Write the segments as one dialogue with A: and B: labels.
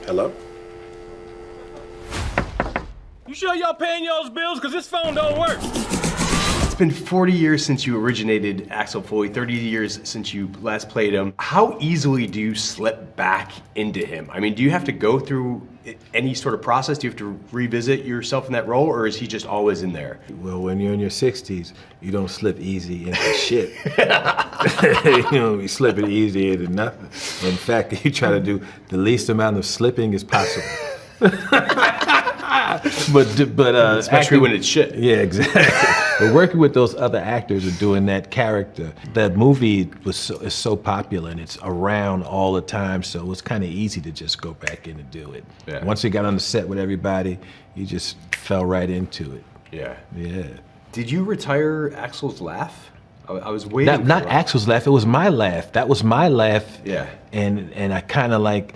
A: Hello?
B: You sure y'all paying y'all's bills? Cause this phone don't work.
A: It's been 40 years since you originated Axel Foley, 30 years since you last played him. How easily do you slip back into him? I mean, do you have to go through any sort of process? Do you have to revisit yourself in that role, or is he just always in there?
C: Well, when you're in your 60s, you don't slip easy into shit. You know, you slip it easy into nothing. In fact, you try to do the least amount of slipping as possible. but
A: especially when it's shit.
C: Yeah, exactly. But working with those other actors and doing that character, that movie is so popular and it's around all the time, so it was kind of easy to just go back in and do it.
A: Yeah.
C: Once you got on the set with everybody, you just fell right into it.
A: Yeah.
C: Yeah.
A: Did you retire Axel's laugh? I was waiting.
C: Not Axel's laugh. It was my laugh. That was my laugh.
A: Yeah.
C: And I kind of like.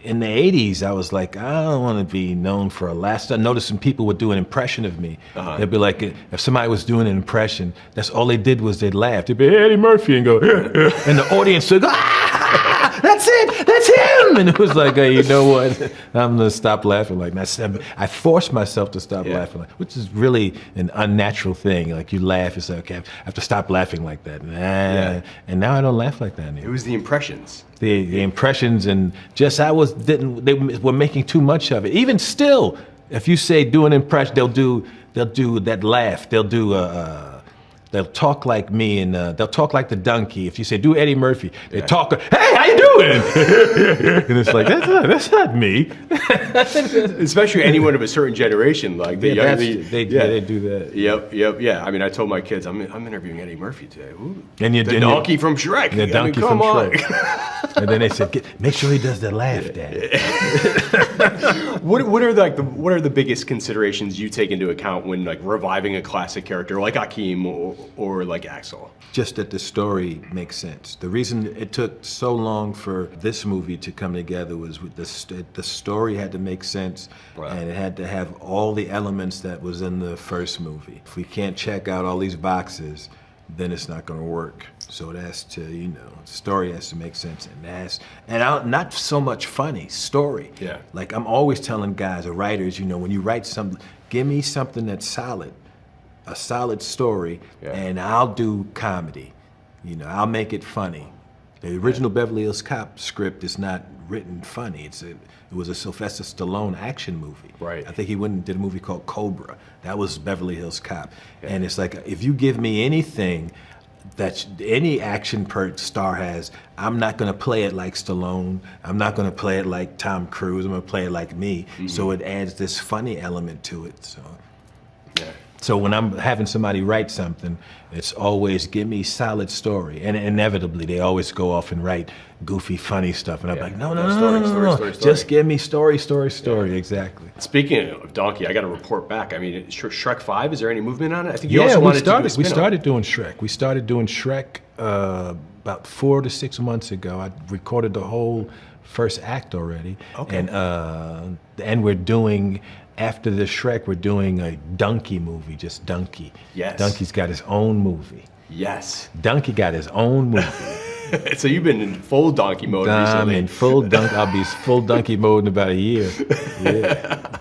C: In the 80s, I was like, I don't want to be known for a laugh. I started noticing people would do an impression of me. They'd be like, if somebody was doing an impression, that's all they did was they'd laugh. They'd be Eddie Murphy and go, and the audience would go, ah, that's it, that's him. And it was like, hey, you know what? I'm gonna stop laughing like that. I forced myself to stop laughing, which is really an unnatural thing. Like you laugh, it's like, okay, I have to stop laughing like that. And now I don't laugh like that anymore.
A: It was the impressions.
C: The impressions and just they were making too much of it. Even still, if you say do an impression, they'll do that laugh. They'll talk like me and they'll talk like the donkey. If you say do Eddie Murphy, they talk, hey, how you doing? And it's like that's not me.
A: Especially anyone of a certain generation, like the young,
C: they do that.
A: Yep, yeah. I mean, I told my kids I'm interviewing Eddie Murphy today. Ooh,
C: and
A: the donkey from Shrek.
C: The donkey from Shrek. And then they said, make sure he does the laugh, Dad.
A: What are the biggest considerations you take into account when like reviving a classic character like Akeem or like Axel?
C: Just that the story makes sense. The reason it took so long for this movie to come together was with the story had to make sense, and it had to have all the elements that was in the first movie. If we can't check out all these boxes, then it's not going to work. So it has to, story has to make sense, not so much funny, story.
A: Yeah.
C: Like I'm always telling guys or writers, when you write something, give me something that's solid, a solid story, and I'll do comedy. I'll make it funny. The original Beverly Hills Cop script is not written funny. It was a Sylvester Stallone action movie.
A: Right.
C: I think he went and did a movie called Cobra. That was Beverly Hills Cop. And it's like, if you give me anything that any action star has, I'm not going to play it like Stallone. I'm not going to play it like Tom Cruise. I'm going to play it like me. Mm-hmm. So it adds this funny element to it. So when I'm having somebody write something, it's always give me solid story. And inevitably, they always go off and write goofy, funny stuff. And I'm like, no.
A: Story.
C: Just give me story. Exactly.
A: Speaking of Donkey, I got to report back. I mean, Shrek 5, is there any movement on it? I think
C: we started doing Shrek. We started doing Shrek about 4 to 6 months ago. I recorded the whole first act already. Okay. And we're doing... After the Shrek, we're doing a Donkey movie, just Donkey.
A: Yes.
C: Donkey's got his own movie.
A: Yes.
C: Donkey got his own movie.
A: So you've been in full donkey mode recently.
C: I'm in full donkey. I'll be full donkey mode in about a year. Yeah.